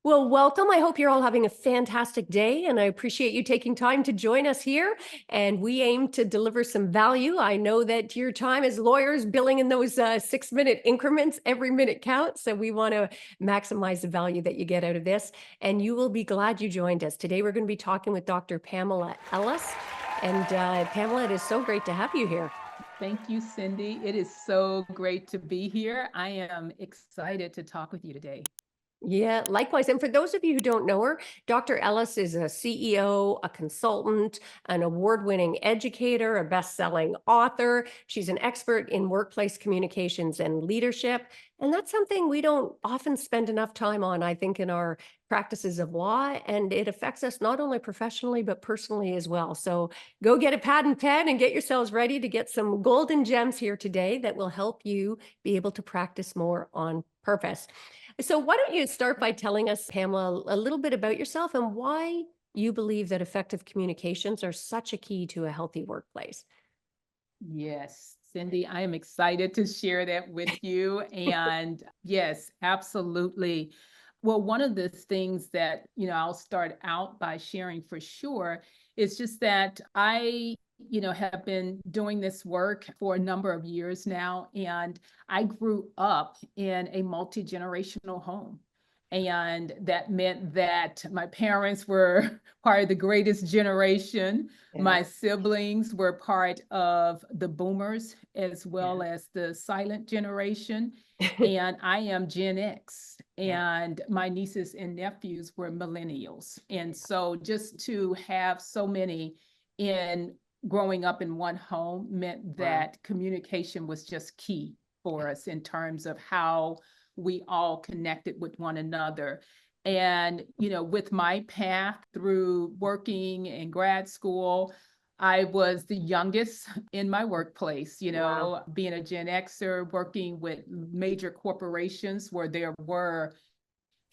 Well, welcome. I hope you're all having a fantastic day, and I appreciate you taking time to join us here. And we aim to deliver some value. I know that your time as lawyers billing in those 6-minute increments, every minute counts. So we want to maximize the value that you get out of this. And you will be glad you joined us. Today, we're going to be talking with Dr. Pamela Ellis. And Pamela, it is so great to have you here. Thank you, Cindy. It is so great to be here. I am excited to talk with you today. Yeah, likewise. And for those of you who don't know her, Dr. Ellis is a CEO, a consultant, an award-winning educator, a best-selling author. She's an expert in workplace communications and leadership. And that's something we don't often spend enough time on, I think, in our practices of law. And it affects us not only professionally, but personally as well. So go get a pad and pen and get yourselves ready to get some golden gems here today that will help you be able to practice more on purpose. So why don't you start by telling us, Pamela, a little bit about yourself and why you believe that effective communications are such a key to a healthy workplace? Yes, Cindy, I am excited to share that with you. And yes, absolutely. Well, one of the things that, I'll start out by sharing for sure is just that I have been doing this work for a number of years now, and I grew up in a multi-generational home. And that meant that my parents were part of the greatest generation. Yeah, My siblings were part of the boomers as well as the silent generation. yeah, And I am Gen X, yeah, and my nieces and nephews were millennials. And so just to have so many in growing up in one home meant wow, that communication was just key for us in terms of how we all connected with one another. And, with my path through working in grad school, I was the youngest in my workplace, wow, being a Gen Xer, working with major corporations where there were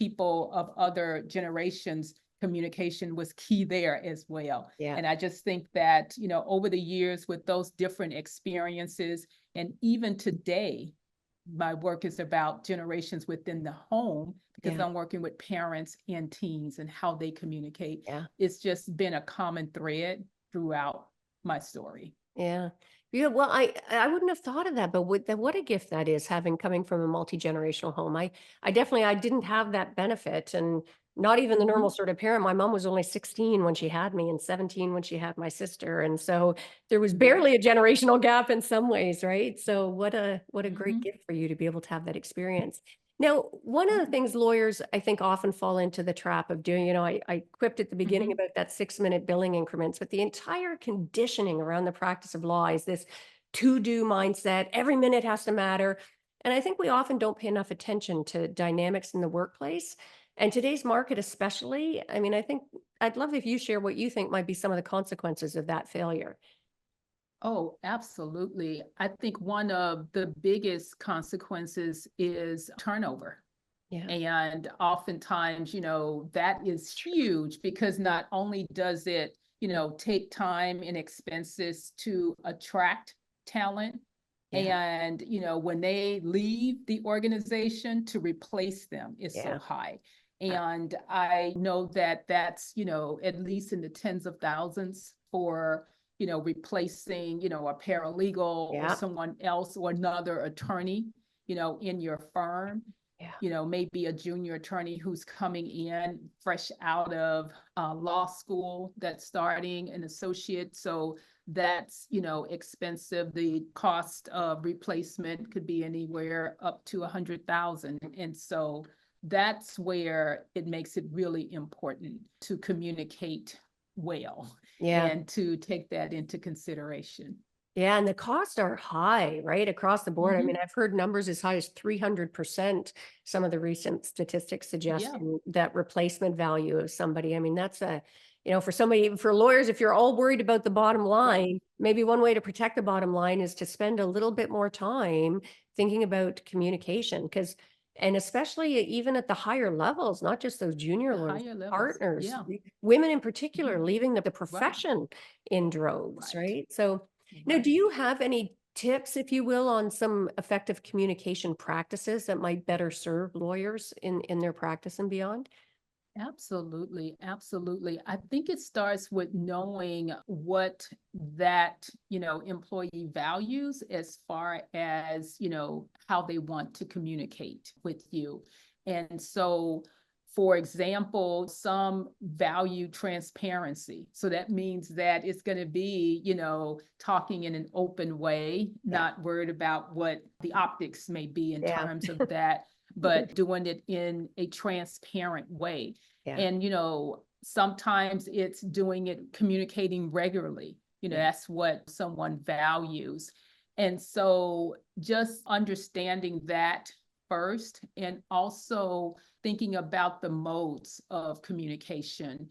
people of other generations. Communication was key there as well. yeah. And I just think that, over the years with those different experiences, and even today, my work is about generations within the home because Yeah, I'm working with parents and teens and how they communicate. yeah, It's just been a common thread throughout my story. yeah. Yeah, well, I wouldn't have thought of that, but what a gift that is, having coming from a multi-generational home. I definitely I didn't have that benefit, and not even the normal Mhm. sort of parent. My mom was only 16 when she had me and 17 when she had my sister. And so there was Yeah. barely a generational gap in some ways, right? So what a great Mhm. gift for you to be able to have that experience. Now, one of the Yeah. things lawyers, I think, often fall into the trap of doing, I quipped at the beginning Mhm. about that 6-minute billing increments, but the entire conditioning around the practice of law is this to-do mindset. Every minute has to matter. And I think we often don't pay enough attention to dynamics in the workplace. And today's market, especially, I mean, I think I'd love if you share what you think might be some of the consequences of that failure. Oh, absolutely. I think one of the biggest consequences is turnover. Yeah. And oftentimes, that is huge because not only does it, take time and expenses to attract talent, Yeah. and, when they leave the organization to replace them is so Yeah. high. uh, And I know that that's, at least in the tens of thousands for, replacing, a paralegal or Yeah. someone else or another attorney, in your firm, Yeah. maybe a junior attorney who's coming in fresh out of law school that's starting an associate. So that's, expensive. The cost of replacement could be anywhere up to 100,000. And so that's where it makes it really important to communicate well Yeah. and to take that into consideration. Yeah, and the costs are high, right? Across the board. I mean, Mhm. I've heard numbers as high as 300%. Some of the recent statistics Yeah, suggesting that replacement value of somebody. I mean, that's for somebody, for lawyers, if you're all worried about the bottom right, line, maybe one way to protect the bottom line is to spend a little bit more time thinking about communication. And especially even at the higher levels, not just those junior the lawyers, higher levels. partners, Yeah. women in Mhm. particular, leaving the Right, profession in droves, right, right? So, now, do right. you have any tips, if you will, on some effective communication practices that might better serve lawyers in their practice and beyond? Absolutely, absolutely. I think it starts with knowing what that, employee values as far as, how they want to communicate with you. And so, for example, some value transparency. So that means that it's going to be, talking in an open way, Yeah. not worried about what the optics may be in Yeah. terms of that, but doing it in a transparent way. Yeah. And, sometimes it's doing it, communicating regularly. Yeah. That's what someone values. And so just understanding that first, and also thinking about the modes of communication.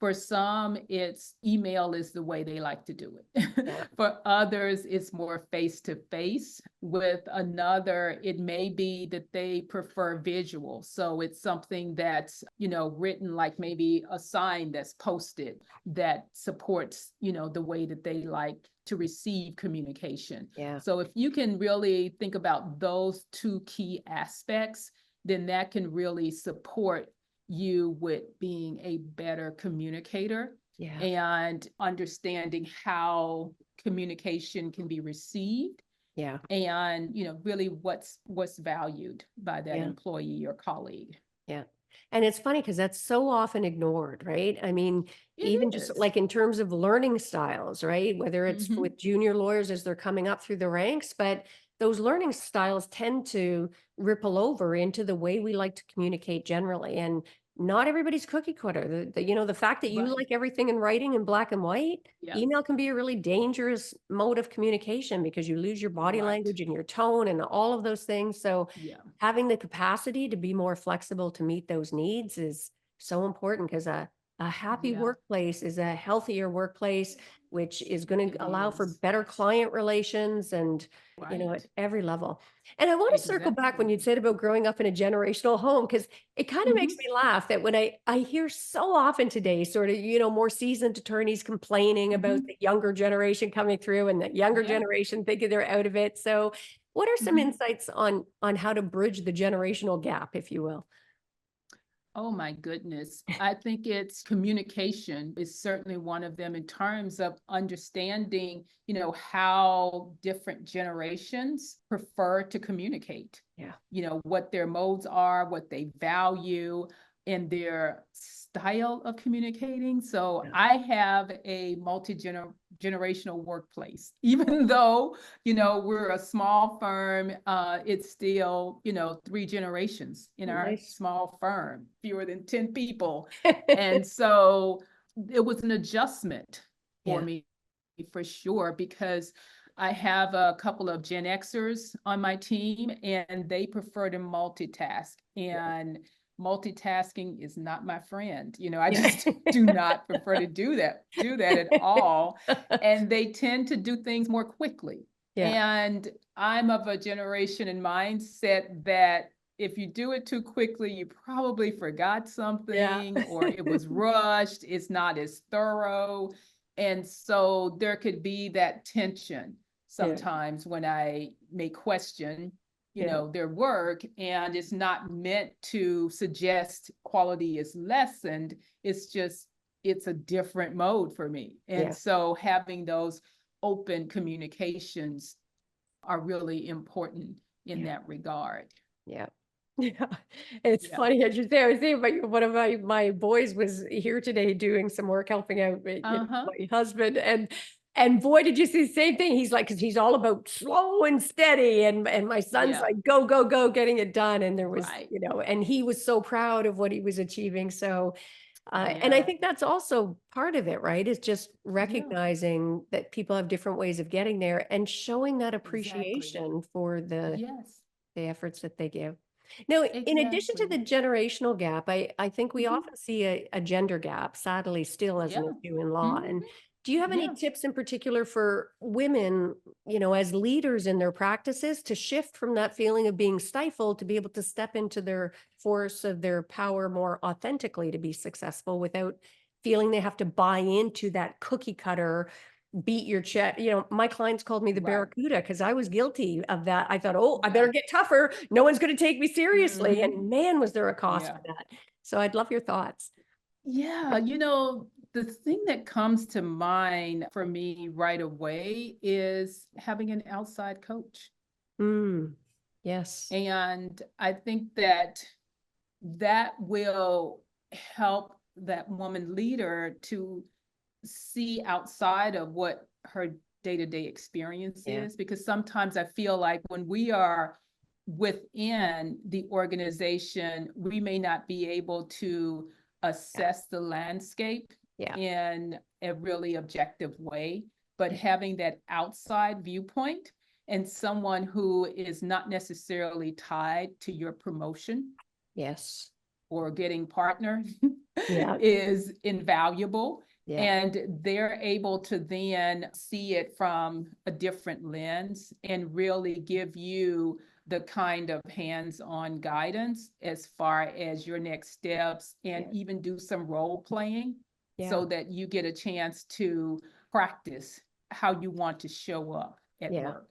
For some, it's email is the way they like to do it. Yeah. For others, it's more face to face. With another, it may be that they prefer visual. So it's something that's, written, like maybe a sign that's posted that supports, the way that they like to receive communication. Yeah. So if you can really think about those two key aspects, then that can really support you with being a better communicator Yeah. and understanding how communication can be received, Yeah. and really what's valued by that Yeah. employee or colleague. Yeah. And it's funny because that's so often ignored, right? I mean, It even just is. like in terms of learning styles, right? Whether it's Mm-hmm. with junior lawyers as they're coming up through the ranks, but those learning styles tend to ripple over into the way we like to communicate generally. And not everybody's cookie cutter. The fact that you Right. like everything in writing in black and white, Yep. email can be a really dangerous mode of communication because you lose your body Right. language and your tone and all of those things. So Yeah. having the capacity to be more flexible to meet those needs is so important because a happy Yeah. workplace is a healthier workplace, which is going It to allow for is. better client relations and, at Right. every level. And I want to circle back when Exactly. you said about growing up in a generational home, because it kind of makes Mm-hmm. me laugh that when I hear so often today, sort of, more seasoned attorneys complaining about Mm-hmm. the younger generation coming through and the younger Yeah. generation thinking they're out of it. So what are some Mm-hmm. insights on how to bridge the generational gap, if you will? Oh my goodness. I think it's communication is certainly one of them in terms of understanding, how different generations prefer to communicate, Yeah. what their modes are, what they value, and their style of communicating. So Yeah. I have a multi-generational workplace, even though we're a small firm. It's still, three generations in our Nice. small firm, fewer than 10 people. And so it was an adjustment for Yeah. me, for sure, because I have a couple of Gen Xers on my team and they prefer to multitask. Yeah. And multitasking is not my friend. I Yeah. just do not prefer to do that at all. And they tend to do things more quickly. Yeah. And I'm of a generation and mindset that if you do it too quickly, you probably forgot Yeah. something or it was rushed, it's not as thorough. And so there could be that tension Yeah. sometimes when I may question, Yeah. their work, and it's not meant to suggest quality is lessened. It's just, it's a different mode for me. And Yeah. so having those open communications are really important in Yeah. that regard. Yeah. Yeah. It's Yeah. funny as you say, I was thinking about one of my boys was here today doing some work helping out Uh-huh. my husband and boy, did you see the same thing? He's like, because he's all about slow and steady. And my son's Yeah. like, go, go, go, getting it done. And there was, Right. and he was so proud of what he was achieving. So and I Yeah. think that's also part of it, right? Is just Yeah. recognizing that people have different ways of getting there and showing that Exactly. appreciation for Yes. the efforts that they give. Now, in addition to Exactly. the generational gap, I think we Mhm. often see a gender gap, sadly, still as an Yeah. issue in law. Mhm. And do you have any Yes. tips in particular for women, as leaders in their practices to shift from that feeling of being stifled to be able to step into their force of their power more authentically to be successful without feeling they have to buy into that cookie cutter beat your chest. My clients called me the Right. barracuda because I was guilty of that. I thought, oh, I better Yeah. get tougher. No one's going to take me seriously. Mhm. And man, was there a cost Yeah. for that. So I'd love your thoughts. Yeah, the thing that comes to mind for me right away is having an outside coach. Mm, yes. And I think that that will help that woman leader to see outside of what her day-to-day experience Yeah. is, because sometimes I feel like when we are within the organization, we may not be able to Yeah. assess the landscape Yeah. in a really objective way, but Yeah. having that outside viewpoint and someone who is not necessarily tied to your promotion Yes. or getting partner Yeah. is invaluable. Yeah. And they're able to then see it from a different lens and really give you the kind of hands-on guidance as far as your next steps, and Yeah. even do some role playing Yeah. so that you get a chance to practice how you want to show up at Yeah. work.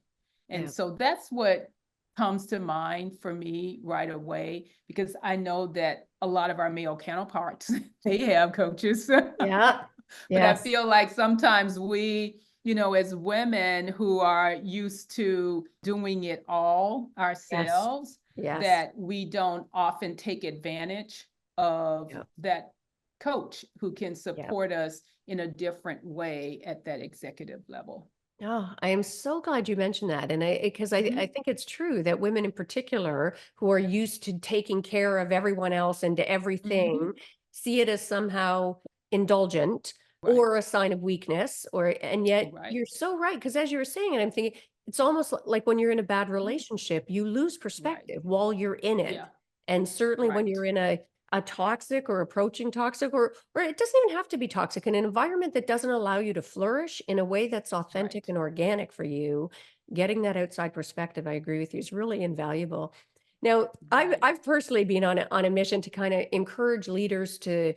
And Yeah. so that's what comes to mind for me right away, because I know that a lot of our male counterparts, they have coaches. Yeah. But I Yes. feel like sometimes we, as women who are used to doing it all Yes. ourselves, Yes. that we don't often take advantage of Yeah. that coach who can Yeah. support us in a different way at that executive level. Oh, I am so glad you mentioned that. And I Mhm, think it's true that women in particular who are used to taking care of everyone else and to everything mhm. see it as somehow indulgent Right, or a sign of weakness, and yet right, you're so right. Because as you were saying, and I'm thinking it's almost like when you're in a bad mhm, relationship, you lose right. perspective while you're in it. Yeah, And certainly when right, you're in a toxic or approaching toxic, or it doesn't even have to be toxic, an environment that doesn't allow you to flourish in a way that's authentic right, and organic for you, getting that outside perspective, I agree with you, is really invaluable. Now, I've right. I've personally been on a mission to kind of encourage leaders to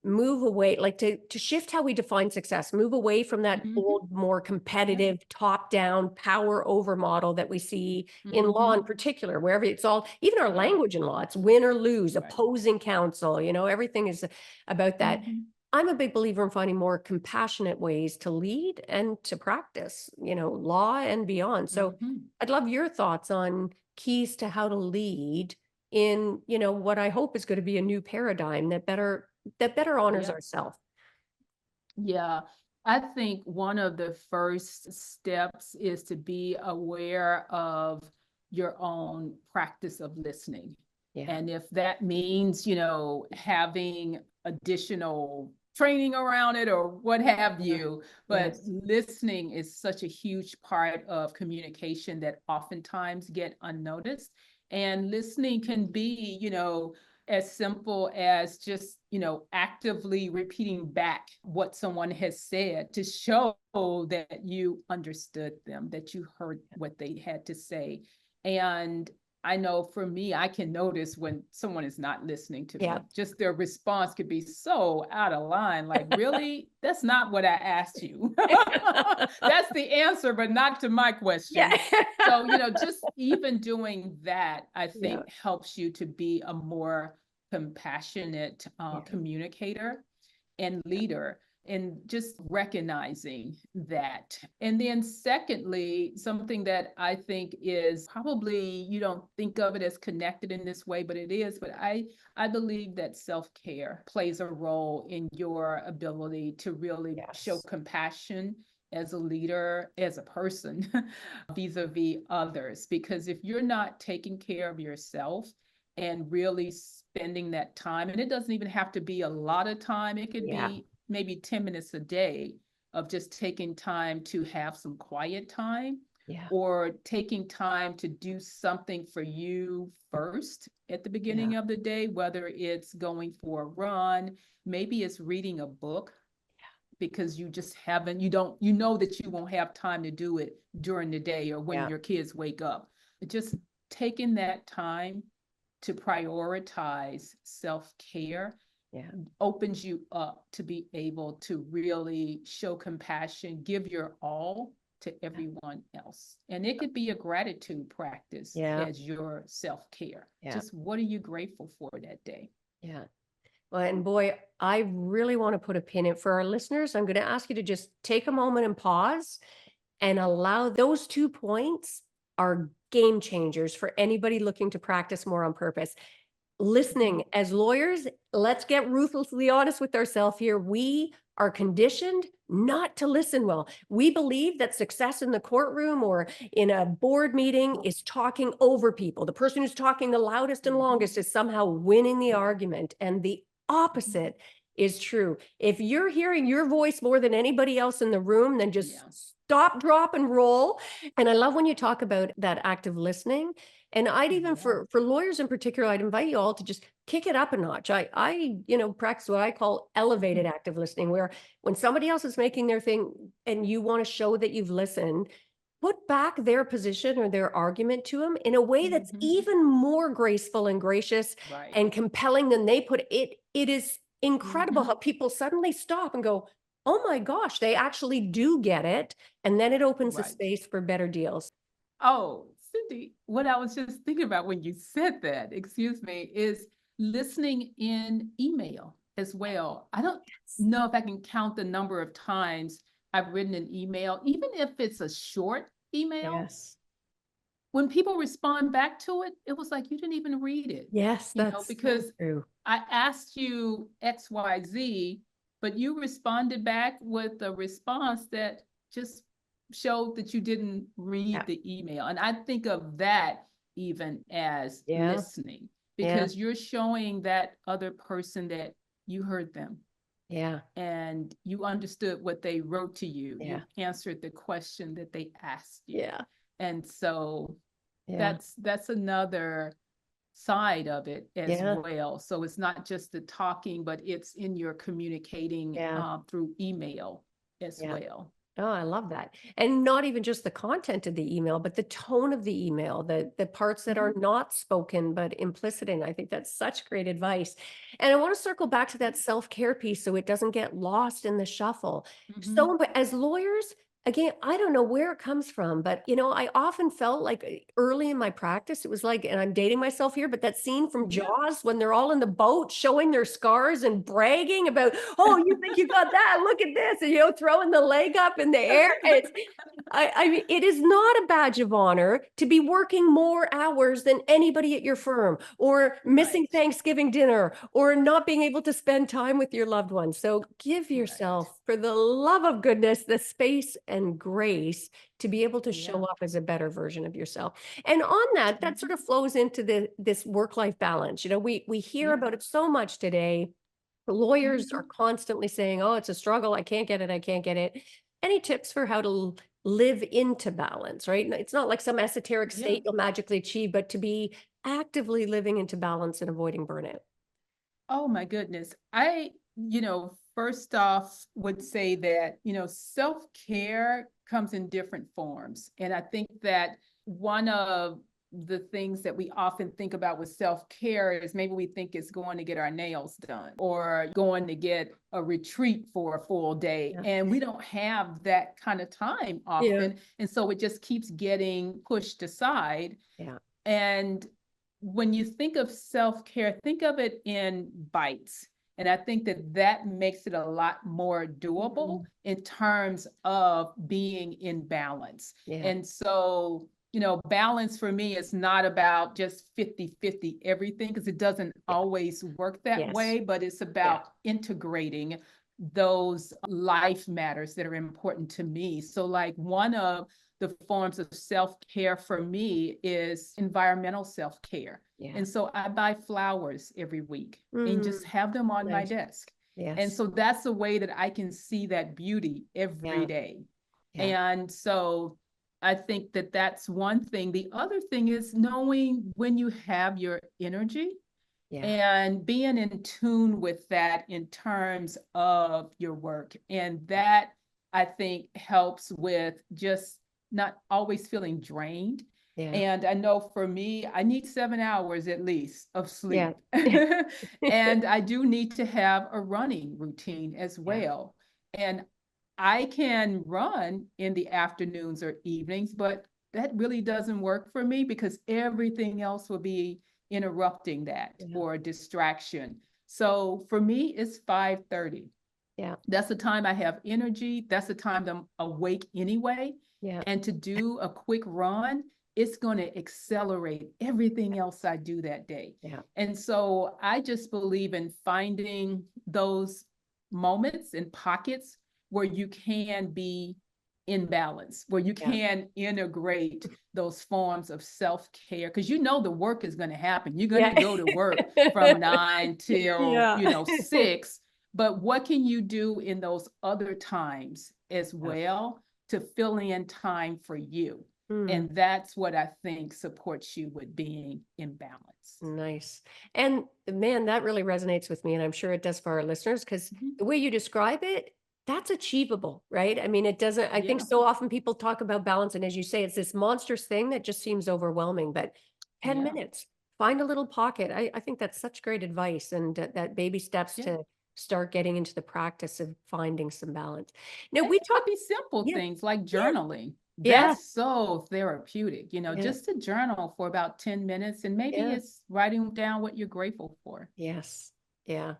move away, like to shift how we define success, move away from that Mhm. old, more Yeah. competitive, top-down, power over model that we see in law in Mhm. particular, wherever it's all, even our Right, language in law, it's win or lose, right. opposing counsel, everything is about that. Mhm. I'm a big believer in finding more compassionate ways to lead and to practice, law and beyond. So Mhm. I'd love your thoughts on keys to how to lead in, what I hope is going to be a new paradigm that better honors Yeah. ourselves. Yeah. I think one of the first steps is to be aware of your own practice of listening. Yeah. And if that means, having additional training around it or what have Yeah. you, but Yes. listening is such a huge part of communication that oftentimes get unnoticed. And listening can be, as simple as just, actively repeating back what someone has said to show that you understood them, that you heard what they had to say. And I know for me, I can notice when someone is not listening to Yeah. me. Just their response could be so out of line. Like, really? That's not what I asked you. That's the answer, but not to my Yeah. question. So, just even doing that, I Yeah. think helps you to be a more compassionate Yeah. communicator and leader, and just recognizing that. And then secondly, something that I think is probably, you don't think of it as connected in this way, but it is, but I believe that self-care plays a role in your ability to really show Yes. compassion as a leader, as a person, vis-a-vis others. Because if you're not taking care of yourself and really spending that time, and it doesn't even have to be a lot of time, it could Yeah. be maybe 10 minutes a day of just taking time to have some quiet time, Yeah. or taking time to do something for you first at the Yeah. beginning of the day, whether it's going for a run, maybe it's reading a book, because you just haven't, you know that you won't have time to do it during the day or when Yeah. your kids wake up. Just taking that time to prioritize self-care Yeah. opens you up to be able to really show compassion, give your all to everyone else. And it could be a gratitude practice Yeah. as your self-care. Yeah. Just what are you grateful for that day? Yeah. Well, and boy, I really want to put a pin in for our listeners. I'm going to ask you to just take a moment and pause and allow those 2 points are game changers for anybody looking to practice more on purpose. Mhm. Listening, as lawyers, let's get ruthlessly honest with ourselves here. We are conditioned not to listen well. We believe that success in the courtroom or in a board meeting is talking over people. The person who's talking the loudest and Mhm. longest is somehow winning the argument. And the Mhm. opposite is true. If you're hearing your voice more than anybody else in the room, then just Yeah. stop, drop, and roll. And I love when you talk about that active listening. And I'd even Yeah. for lawyers in particular, I'd invite you all to just kick it up a notch. Practice what I call elevated Mhm. active listening, where when somebody else is making their thing and you want to show that you've listened, put back their position or their argument to them in a way that's Mhm. even more graceful and gracious Right. and compelling than they put it. It is incredible how Mhm. people suddenly stop and go, "Oh my gosh, they actually do get it." And then it opens the Right. space for better deals. Oh, Cindy, what I was just thinking about when you said that, excuse me, is listening in email as well. I don't know if I can count the number of times I've written an email, even if it's a short email. Yes. When people respond back to it, it was like you didn't even read it, Yes, that's so because true. I asked you XYZ, but you responded back with a response that just showed that you didn't Yeah. read the email. And I think of that even as Yeah. listening, Yeah. because you're showing that other person that you heard them Yeah. and you understood what they wrote to you. You Yeah. answered the question that they asked you. Yeah. And so Yeah. that's another side of it as Yeah. well. So it's not just the talking, but it's in your communicating Yeah. through email as Yeah. well. Oh, I love that. And not even just the content of the email, but the tone of the email, the parts that are Mhm. not spoken but implicit in. I think that's such great advice. And I want to circle back to that self-care piece so it doesn't get lost in the shuffle. Mhm. So as lawyers, again, I don't know where it comes from, but I often felt like early in my practice, it was like, and I'm dating myself here, but that scene from Yeah. Jaws when they're all in the boat showing their scars and bragging about, oh, you think you got that? Look at this. And, throwing the leg up in the air. I mean, it is not a badge of honor to be working more hours than anybody at your firm or missing Right. Thanksgiving dinner or not being able to spend time with your loved ones. So give Right. yourself, for the love of goodness, the space and grace to be able to Yeah. show up as a better version of yourself. And on that, that sort Mhm. of flows into this work-life balance. We hear Yeah. about it so much today. Lawyers are Mhm. constantly saying, "Oh, it's a struggle. I can't get it. I can't get it." Any tips for how to live into balance, right? It's not like some esoteric Yeah. state you'll magically achieve, but to be actively living into balance and avoiding burnout. Oh my goodness. First off, would say that, self-care comes in different forms. And I think that one of the things that we often think about with self-care is maybe we think it's going to get our nails done or going to get a retreat for a full day. Yeah. And we don't have that kind of time Yeah. often. And so it just keeps getting pushed aside. Yeah. And when you think of self-care, think of it in bites. And I think that that makes it a lot more doable Mhm. in terms of being in balance. Yeah. And so, balance for me is not about just 50-50 everything, because it doesn't Yeah. always work that Yes. way, but it's Yeah. about integrating those life matters that are important to me. So, like, one of the forms of self-care for me is environmental self-care. Yeah. And so I buy flowers every week and just Mm, have them on my nice. desk. And Yes. so that's a way that I can see that beauty Yeah. every day. Yeah. And so I think that that's one thing. The other thing is knowing when you have your energy Yeah. and being in tune with that in terms of your work. And that, I think, helps with just not always feeling drained. Yeah. And I know for me, I need 7 hours at least of Yeah. sleep. And I do need to have a running routine as Yeah. well. And I can run in the afternoons or evenings, but that really doesn't work for me because everything else will be interrupting that Yeah. or distraction. So for me, it's 5:30. Yeah. That's the time I have energy. That's the time that I'm awake anyway. Yeah. And to do a quick run, it's going to accelerate everything else I do that day. Yeah. And so I just believe in finding those moments and pockets where you can be in balance, where you Yeah. can integrate those forms of self-care, because you know the work is going to happen. You're going Yeah. to go to work from 9 till, Yeah. 6, but what can you do in those other times as Yeah. well to fill in time for you? Mm, And that's what I think supports you with being in balance. nice. And man, that really resonates with me. And I'm sure it does for our listeners because Mhm. the way you describe it, that's achievable, right? I mean, it doesn't, I think Yeah, so often people talk about balance. And as you say, it's this monstrous thing that just seems overwhelming. But 10 yeah, minutes, find a little pocket. I think that's such great advice and that baby steps yeah. to start getting into the practice of finding some balance. Now, And we it could talked, be simple yeah, things like yeah, journaling. yeah, That's so therapeutic, yeah, just to journal for about 10 minutes, and maybe yeah. it's writing down what you're grateful for. Yes. Yeah.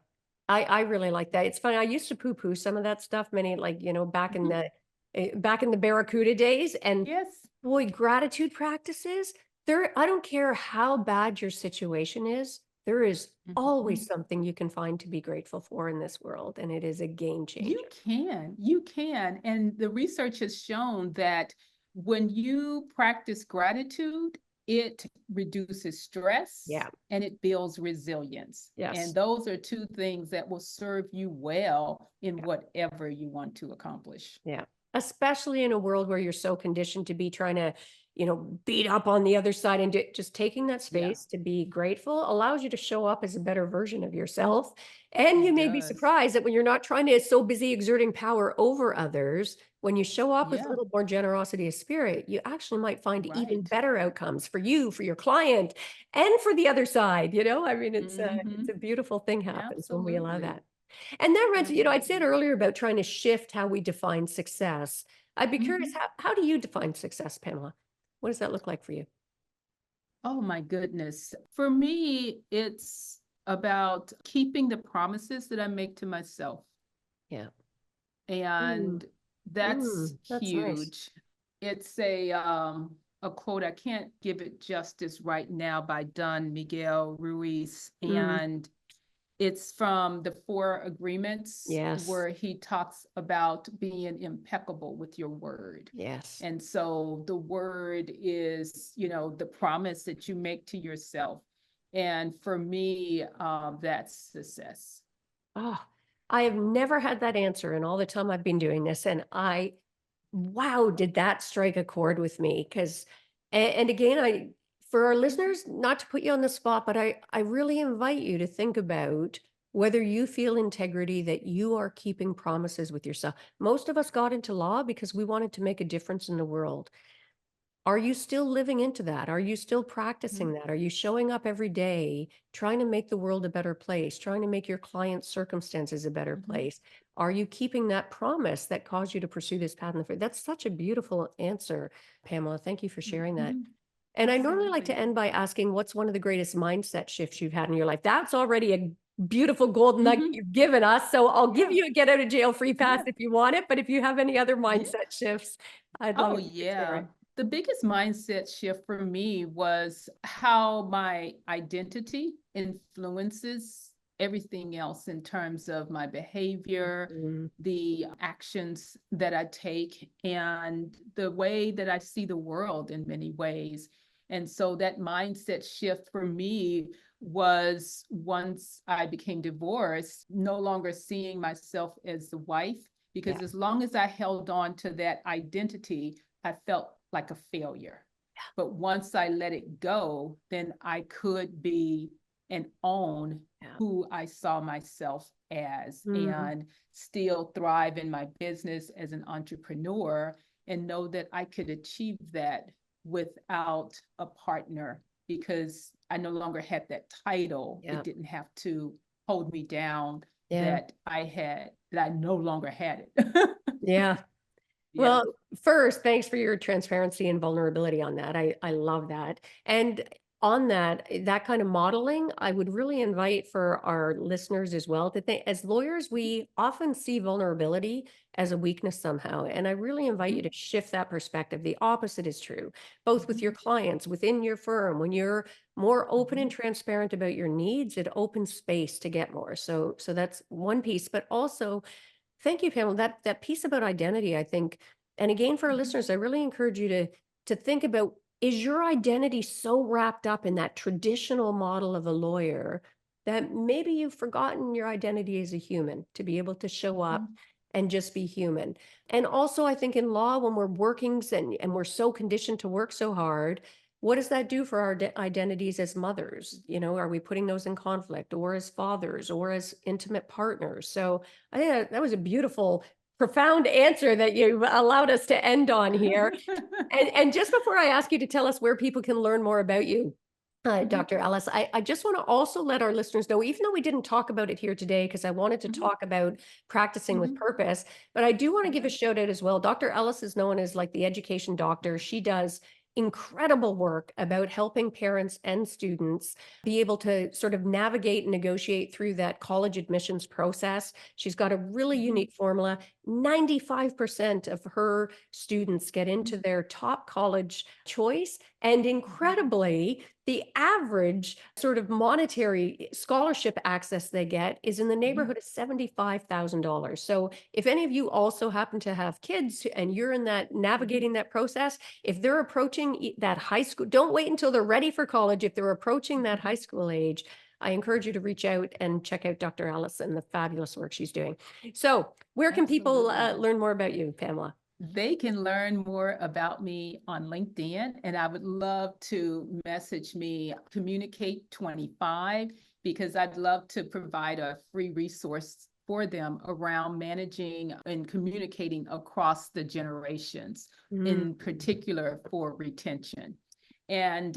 I really like that. It's funny. I used to poo-poo some of that stuff many like, Mhm. back in the Barracuda days and Yes. boy, gratitude practices, I don't care how bad your situation is, there is always Mhm. something you can find to be grateful for in this world and it is a game You changer. can, you can. And the research has shown that when you practice gratitude, it reduces stress Yeah. and it builds resilience. And Yes. those are two things that will serve you well in whatever you want to accomplish. Yeah. Especially in a world where you're so conditioned to be trying to, beat up on the other side and just taking that Yeah, space to be grateful allows you to show up as a better version of yourself. And you it may be does. surprised that when you're not trying to so busy exerting power over others, when you show up with a Yeah, little more generosity of spirit, you actually might find even right. better outcomes for you, for your client, and for the other side. I mean, it's Hmm. a beautiful thing happens when we allow Absolutely. that. And that runs, I'd said Absolutely. earlier about trying to shift how we define success. I'd be curious, Hmm. how do you define success, Pamela? What does that look like for you? Oh my goodness. For me, it's about keeping the promises that I make to myself. Yeah. Mm, And that's that's nice. huge. It's a quote, I can't give it justice right now, by Don Miguel Ruiz, Mm, and it's from the Four Agreements, yes. where he talks about being impeccable with your word. Yes. And so the word is, the promise that you make to yourself. And for me, that's success. Oh, I have never had that answer in all the time I've been doing this. And wow, did that strike a chord with me? Because, and again, for our listeners, not to put you on the spot, but I really invite you to think about whether you feel integrity that you are keeping promises with yourself. Most of us got into law because we wanted to make a difference in the world. Are you still living into that? Are you still Mhm. practicing that? Are you showing up every day, trying to make the world a better place, trying to make your client's circumstances a better Mhm. place? Are you keeping that promise that caused you to pursue this path in the future? That's such a beautiful answer, Pamela. Thank you for sharing that. Mhm. And I normally like to Absolutely. end by asking, what's one of the greatest mindset shifts you've had in your life? That's already a beautiful golden nugget Mhm. you've given us. So I'll give Yeah. you a get out of jail free pass Yeah. if you want it. But if you have any other Yeah. mindset shifts, I'd love Oh, if you could share yeah. it. The biggest mindset shift for me was how my identity influences everything else in terms of my behavior, Mm, the actions that I take, and the way that I see the world in many ways. And so that mindset shift for me was, once I became divorced, no longer seeing myself as the wife, yeah. because as long as I held on to that identity, I felt like a failure. But once I let it go, then I could be and own Yeah. who I saw myself as, Mm, and still thrive in my business as an entrepreneur, and know that I could achieve that without a partner, because I no longer had that title. It yeah. didn't have to hold me down, Yeah. that I no longer had it. Yeah. Yeah. Well, first, thanks for your transparency and vulnerability on that. I love that. And on that, that kind of modeling, I would really invite for our listeners as well to think, as lawyers, we often see vulnerability as a weakness somehow. And I really invite you to shift that perspective. The opposite is true, both with your clients, within your firm. When you're more open and transparent about your needs, it opens space to get more. So that's one piece, but also thank you, Pamela. That piece about identity, I think, and again for our listeners, I really encourage you to think about, is your identity so wrapped up in that traditional model of a lawyer that maybe you've forgotten your identity as a human to be able to show up and just be human? And also, I think in law, when we're working and we're so conditioned to work so hard, what does that do for our identities as mothers? You know, are we putting those in conflict, or as fathers, or as intimate partners? So I think that was a beautiful, profound answer that you allowed us to end on here. And just before I ask you to tell us where people can learn more about you, Dr. Ellis, I just want to also let our listeners know, even though we didn't talk about it here today, because I wanted to talk about practicing with purpose, but I do want to give a shout out as well. Dr. Ellis is known as like the education doctor. She does incredible work about helping parents and students be able to sort of navigate and negotiate through that college admissions process. She's got a really unique formula. 95% of her students get into their top college choice. And incredibly, the average sort of monetary scholarship access they get is in the neighborhood of $75,000. So if any of you also happen to have kids and you're in that navigating that process, if they're approaching that high school, don't wait until they're ready for college. If they're approaching that high school age, I encourage you to reach out and check out Dr. Ellis and the fabulous work she's doing. So where can people learn more about you, Pamela? They can learn more about me on LinkedIn, and I would love to message me, Communicate 25, because I'd love to provide a free resource for them around managing and communicating across the generations, in particular for retention. And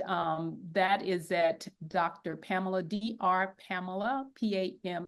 that is at Dr. Pamela, Dr. Pamela, Pamela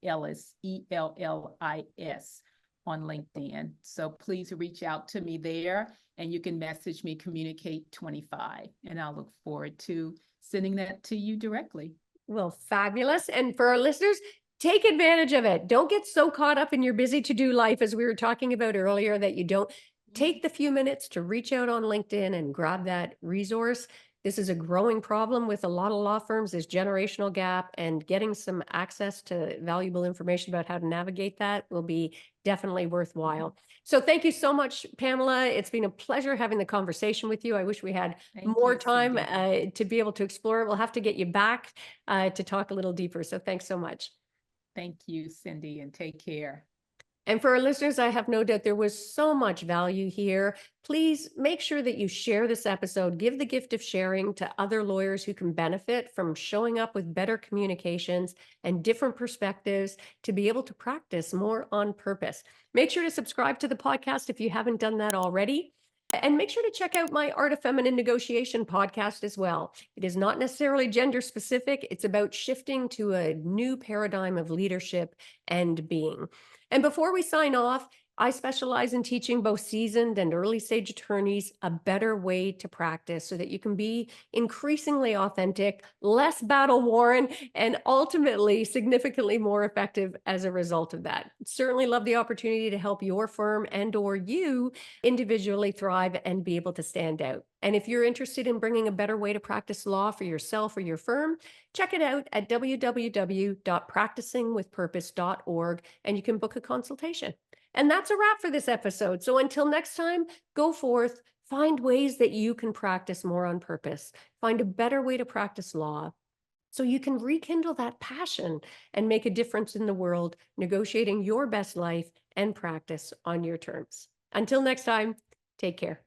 Ellis, Ellis on LinkedIn. So please reach out to me there, and you can message me, Communicate 25, and I'll look forward to sending that to you directly. Well, fabulous. And for our listeners, take advantage of it. Don't get so caught up in your busy to-do life, as we were talking about earlier, that you don't take the few minutes to reach out on LinkedIn and grab that resource. This is a growing problem with a lot of law firms, is generational gap, and getting some access to valuable information about how to navigate that will be definitely worthwhile. So thank you so much, Pamela. It's been a pleasure having the conversation with you. I wish we had more time to be able to explore it. We'll have to get you back to talk a little deeper. So thanks so much. Thank you, Cindy, and take care. And for our listeners, I have no doubt there was so much value here. Please make sure that you share this episode. Give the gift of sharing to other lawyers who can benefit from showing up with better communications and different perspectives to be able to practice more on purpose. Make sure to subscribe to the podcast if you haven't done that already. And make sure to check out my Art of Feminine Negotiation podcast as well. It is not necessarily gender specific. It's about shifting to a new paradigm of leadership and being. And before we sign off, I specialize in teaching both seasoned and early stage attorneys a better way to practice so that you can be increasingly authentic, less battle worn, and ultimately significantly more effective as a result of that. Certainly love the opportunity to help your firm and or you individually thrive and be able to stand out. And if you're interested in bringing a better way to practice law for yourself or your firm, check it out at www.practicingwithpurpose.org, and you can book a consultation. And that's a wrap for this episode. So until next time, go forth, find ways that you can practice more on purpose, find a better way to practice law so you can rekindle that passion and make a difference in the world, negotiating your best life and practice on your terms. Until next time, take care.